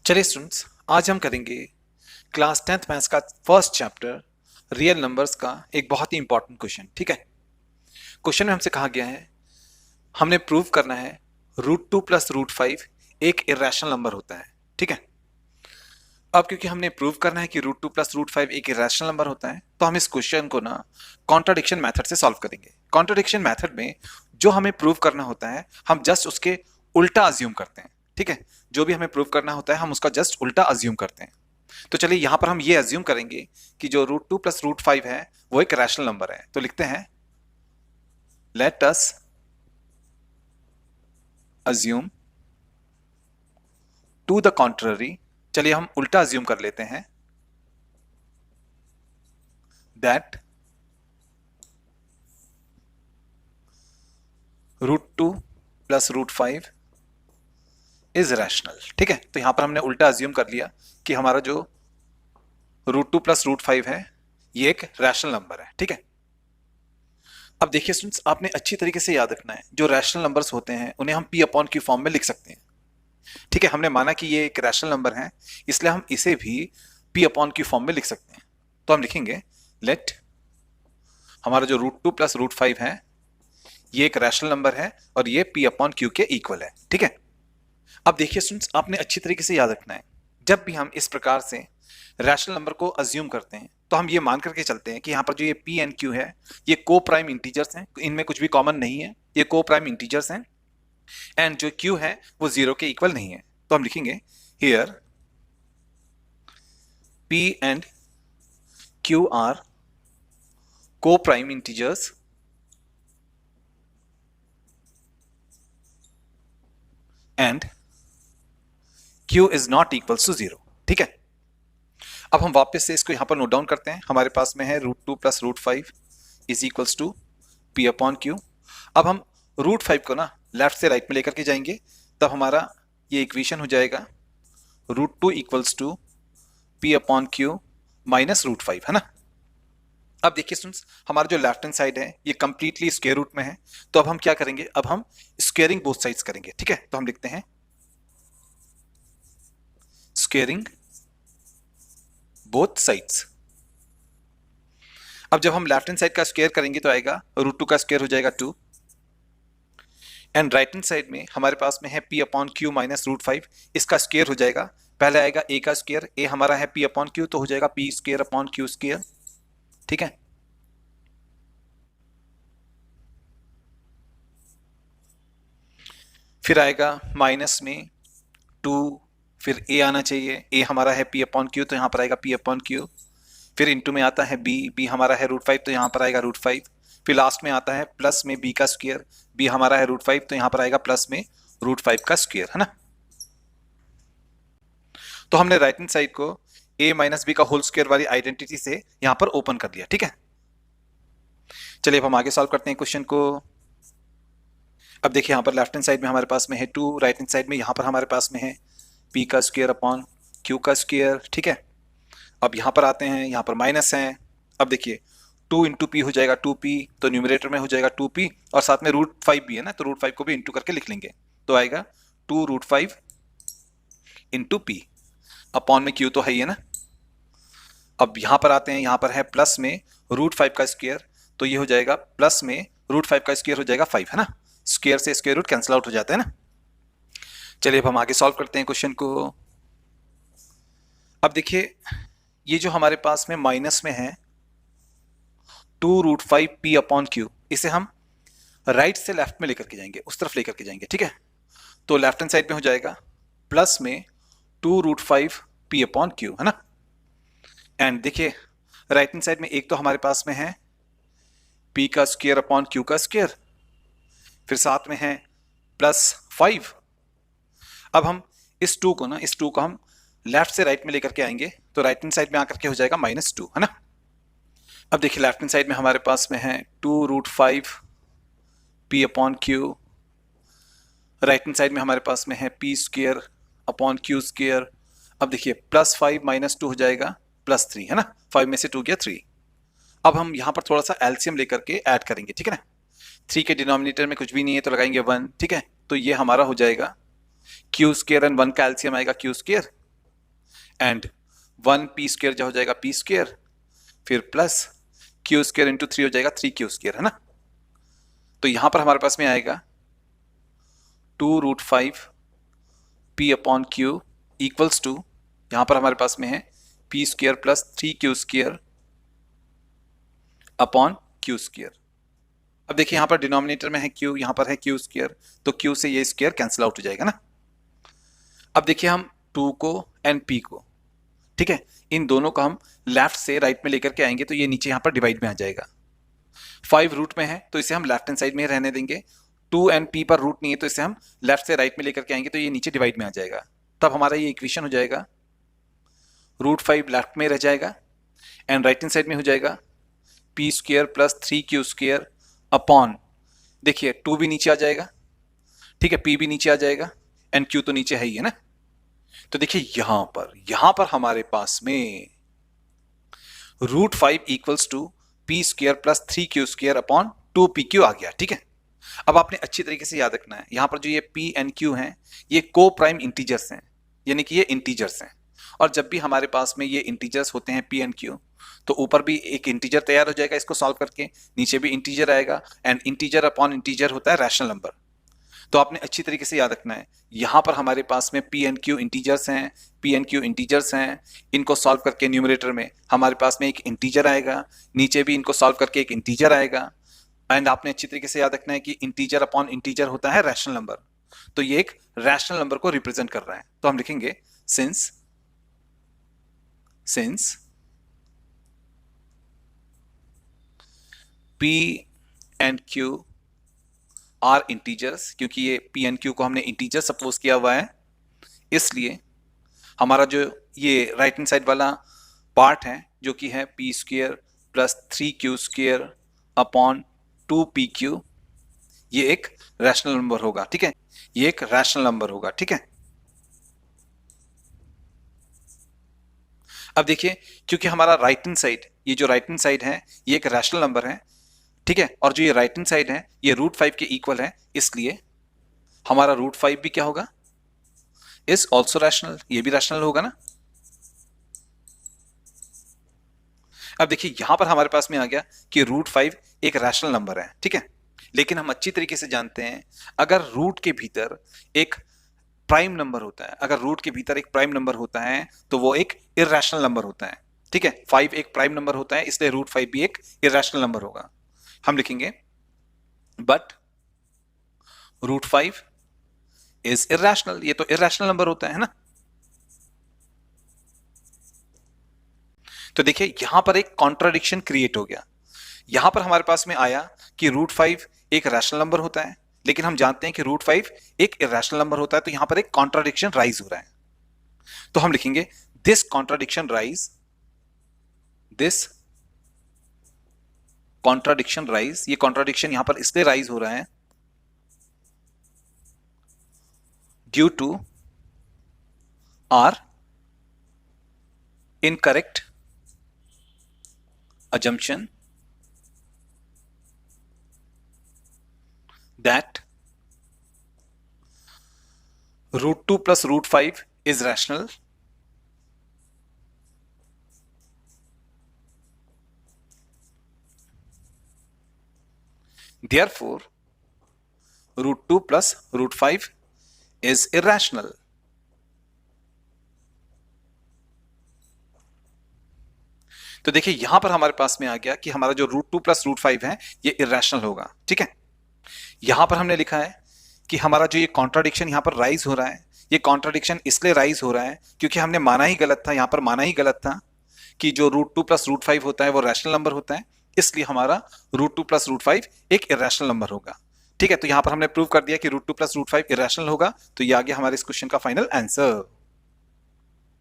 चलिए स्टूडेंट्स, आज हम करेंगे क्लास 10th मैथ्स का फर्स्ट चैप्टर रियल नंबर्स का एक बहुत ही इंपॉर्टेंट क्वेश्चन। ठीक है, क्वेश्चन में हमसे कहा गया है, हमने प्रूव करना है √2 + √5 एक इरेशनल नंबर होता है। ठीक है, अब क्योंकि हमने प्रूव करना है कि √2 + √5 एक इरेशनल नंबर होता है, तो हम इस क्वेश्चन को ना कॉन्ट्राडिक्शन मेथड से सॉल्व करेंगे। कॉन्ट्राडिक्शन मेथड में जो हमें प्रूव करना होता है, हम जस्ट उसके उल्टा अज्यूम करते हैं। ठीक है, जो भी हमें प्रूव करना होता है, हम उसका जस्ट उल्टा अज्यूम करते हैं। तो चलिए यहां पर हम ये अज्यूम करेंगे कि जो √2 + √5 है वो एक रैशनल नंबर है। तो लिखते हैं, let us assume to the contrary. चलिए हम उल्टा अज्यूम कर लेते हैं, दैट √2 + √5 इज रैशनल। ठीक है, तो यहां पर हमने उल्टा अज्यूम कर लिया कि हमारा जो √2 + √5 है ये एक रैशनल नंबर है। ठीक है, अब देखिए स्टूडेंट्स, आपने अच्छी तरीके से याद रखना है, जो रैशनल नंबर्स होते हैं उन्हें हम P/Q फॉर्म में लिख सकते हैं। ठीक है, हमने माना कि ये एक रैशनल नंबर है, इसलिए हम इसे भी P/Q फॉर्म में लिख सकते हैं। तो हम लिखेंगे, लेट हमारा जो √2 + √5 है ये एक रैशनल नंबर है और ये P/Q के इक्वल है। ठीक है, अब देखिए स्टूडेंट्स, आपने अच्छी तरीके से याद रखना है, जब भी हम इस प्रकार से रैशनल नंबर को अज्यूम करते हैं तो हम ये मान करके चलते हैं कि यहाँ पर जो ये P एंड Q है ये को प्राइम इंटीजर्स हैं, इनमें कुछ भी कॉमन नहीं है, ये को प्राइम इंटीजर्स हैं, एंड जो Q है वो 0 के इक्वल नहीं है। तो हम लिखेंगे, here P and Q are को prime integers and Q is not equals to 0। ठीक है, अब हम वापस से इसको यहां पर नोट डाउन करते हैं। हमारे पास में है √2 + √5 इज इक्वल्स टू P/Q। अब हम √5 को ना लेफ्ट से राइट में लेकर के जाएंगे, तब हमारा ये इक्वेशन हो जाएगा √2 इक्वल्स टू P/Q माइनस √5, है ना। अब देखिए स्टूडेंट्स, हमारा जो लेफ्ट हैंड साइड है ये कंप्लीटली स्क्वायर रूट में है, तो अब हम क्या करेंगे, अब हम स्क्वेयरिंग बोथ साइड्स करेंगे। ठीक है, तो हम लिखते हैं स्क्वेयरिंग बोथ साइड्स। अब जब हम लेफ्ट हैंड साइड का स्क्वायर करेंगे तो आएगा √2 का स्क्वायर हो जाएगा 2, एंड राइट हैंड साइड में हमारे पास में है P/Q माइनस √5, इसका स्क्वायर हो जाएगा, पहले आएगा a का स्क्वायर, a हमारा है P/Q तो हो जाएगा P²/Q²। ठीक है, फिर आएगा माइनस में 2, फिर a आना चाहिए, a हमारा है P/Q तो यहां पर आएगा P/Q, फिर इंटू में आता है b हमारा है √5 तो यहां पर आएगा √5, फिर लास्ट में आता है प्लस में b का स्क्वायर, b हमारा है √5 तो यहां पर आएगा प्लस में √5 का स्क्वायर, है ना। तो हमने राइट हैंड साइड को a - b का होल स्क्वायर वाली आइडेंटिटी से यहां पर ओपन कर दिया। ठीक है, चलिए अब हम आगे सॉल्व करते हैं क्वेश्चन को। अब देखिए यहाँ पर लेफ्ट हैंड साइड में हमारे पास में है 2, राइट हैंड साइड में यहाँ पर हमारे पास में है p का स्क्वायर अपॉन q का स्क्वायर। ठीक है, अब यहाँ पर आते हैं, यहाँ पर माइनस है। अब देखिए 2 इंटू पी हो जाएगा 2p, तो न्यूमरेटर में हो जाएगा 2p और साथ में √5 भी है ना, तो √5 को भी इंटू करके लिख लेंगे, तो आएगा 2√5 इंटू p अपॉन में q तो है ही है ना। अब यहाँ पर आते हैं, यहाँ पर है प्लस में √5 का स्क्वायर, तो ये हो जाएगा प्लस में √5 का स्क्वायर हो जाएगा 5, है ना। स्क्वायर से स्क्वायर रूट कैंसिल आउट हो जाता है ना। चलिए अब हम आगे सॉल्व करते हैं क्वेश्चन को। अब देखिए ये जो हमारे पास में माइनस में है 2√5 P/Q, इसे हम राइट से लेफ्ट में लेकर के जाएंगे, उस तरफ लेकर के जाएंगे। ठीक है, तो लेफ्ट हैंड साइड में हो जाएगा प्लस में 2√5 P/Q, है ना। एंड देखिए राइट हैंड साइड में एक तो हमारे पास में है p का स्क्वायर अपॉन q का स्क्वायर, फिर साथ में है +5। अब हम इस 2 को ना, इस 2 को हम लेफ्ट से राइट में लेकर के आएंगे, तो राइट हैंड साइड में आकर के हो जाएगा -2, है ना। अब देखिए लेफ्ट हैंड साइड में हमारे पास में है 2√5 P/Q, राइट हैंड साइड में हमारे पास में है p² अपॉन q²। अब देखिए +5 - 2 हो जाएगा +3, है ना, 5 में से 2 गया 3। अब हम यहाँ पर थोड़ा सा एलसीएम लेकर के ऐड करेंगे। ठीक है ना, 3 के डिनोमिनेटर में कुछ भी नहीं है तो लगाएंगे 1। ठीक है, तो ये हमारा हो जाएगा q² एंड 1 का एलसीएम आएगा q², एंड 1p² जो हो जाएगा p², फिर प्लस q² इंटू 3 हो जाएगा 3q², है ना। तो यहां पर हमारे पास में आएगा 2√5 p/q इक्वल्स टू, यहां पर हमारे पास में है p² plus 3q² upon q²। अब देखिए यहां पर डिनोमिनेटर में है q, यहां पर है q², तो q से ये स्क्वायर कैंसिल आउट हो जाएगा ना। अब देखिए हम 2 को एंड p को, ठीक है, इन दोनों को हम लेफ्ट से राइट में लेकर के आएंगे तो ये नीचे यहां पर डिवाइड में आ जाएगा। 5 रूट में है तो इसे हम लेफ्ट हैंड साइड में रहने देंगे। 2 एंड p पर रूट नहीं है तो इसे हम लेफ्ट से राइट में लेकर के आएंगे तो ये नीचे डिवाइड में आ जाएगा। तब हमारा ये इक्वेशन हो जाएगा √5 लेफ्ट में रह जाएगा एंड राइट हैंड साइड में हो जाएगा p² प्लस 3q² अपॉन, देखिए 2 भी नीचे आ जाएगा, ठीक है, p भी नीचे आ जाएगा एंड q तो नीचे है ही, है ना। तो देखिए यहां पर हमारे पास में √5 equals to p² plus 3q² upon 2pq आ गया, ठीक है। अब आपने अच्छी तरीके से याद रखना है, यहां पर जो ये p एंड q हैं ये को प्राइम इंटीजर्स हैं, यानी कि ये इंटीजर्स हैं। और जब भी हमारे पास में ये इंटीजर्स होते हैं p एंड q, तो ऊपर भी एक इंटीजर तैयार हो जाएगा इसको सॉल्व करके, नीचे भी इंटीजर आएगा एंड इंटीजर अपॉन इंटीजर होता है रैशनल नंबर। तो आपने अच्छी तरीके से याद रखना है, यहां पर हमारे पास में p एंड q इंटीजर्स हैं, p एंड q इंटीजर्स हैं, इनको सॉल्व करके न्यूमरेटर में हमारे पास में एक इंटीजर आएगा, नीचे भी इनको सॉल्व करके एक इंटीजर आएगा एंड आपने अच्छी तरीके से याद रखना है कि इंटीजर अपॉन इंटीजर होता है रैशनल नंबर। तो ये एक रैशनल नंबर को रिप्रेजेंट कर रहा है, तो हम लिखेंगे since p and q are integers, क्योंकि ये p एंड q को हमने इंटीजर सपोज किया हुआ है, इसलिए हमारा जो ये राइट हैंड साइड वाला पार्ट है जो कि है p² plus 3q² upon 2pq, ये एक रैशनल नंबर होगा, ठीक है, ये एक रैशनल नंबर होगा, ठीक है। अब देखिए क्योंकि हमारा राइट हैंड साइड, ये जो राइट हैंड साइड है ये एक रैशनल नंबर है, ठीक है, और जो ये राइट हैंड साइड है ये √5 के इक्वल है, इसलिए हमारा √5 भी क्या होगा, इज ऑल्सो रैशनल, ये भी रैशनल होगा ना। अब देखिए यहां पर हमारे पास में आ गया कि √5 एक रैशनल नंबर है, ठीक है, लेकिन हम अच्छी तरीके से जानते हैं अगर रूट के भीतर एक प्राइम नंबर होता है, अगर रूट के भीतर एक प्राइम नंबर होता है तो वो एक इररेशनल नंबर होता है, ठीक है। 5 एक प्राइम नंबर होता है, इसलिए √5 भी एक इररेशनल नंबर होगा। हम लिखेंगे बट √5 इज इररेशनल, ये तो इररेशनल नंबर होता है ना। तो देखिए यहां पर एक कॉन्ट्राडिक्शन क्रिएट हो गया, यहां पर हमारे पास में आया कि √5 एक रैशनल नंबर होता है, लेकिन हम जानते हैं कि √5 एक इररेशनल नंबर होता है, तो यहां पर एक कॉन्ट्राडिक्शन राइज हो रहा है। तो हम लिखेंगे दिस कॉन्ट्राडिक्शन राइज, ये कॉन्ट्राडिक्शन यहां पर इसलिए राइज हो रहा है due to our incorrect assumption that √2 plus √5 is rational, therefore √2 plus √5 is irrational। तो देखिए यहां पर हमारे पास में आ गया कि हमारा जो √2 प्लस √5 है ये इररेशनल होगा, ठीक है। यहां पर हमने लिखा है कि हमारा जो ये कॉन्ट्राडिक्शन यहां पर राइज हो रहा है, ये कॉन्ट्राडिक्शन इसलिए राइज हो रहा है क्योंकि हमने माना ही गलत था, यहां पर माना ही गलत था कि जो √2 प्लस √5 होता है वो रैशनल नंबर होता है, इसलिए हमारा √2 प्लस √5 एक इररेशनल नंबर होगा, ठीक है। तो यहां पर हमने प्रूव कर दिया कि √2 प्लस √5 इररेशनल होगा, तो ये आ गया हमारे इस क्वेश्चन का फाइनल आंसर।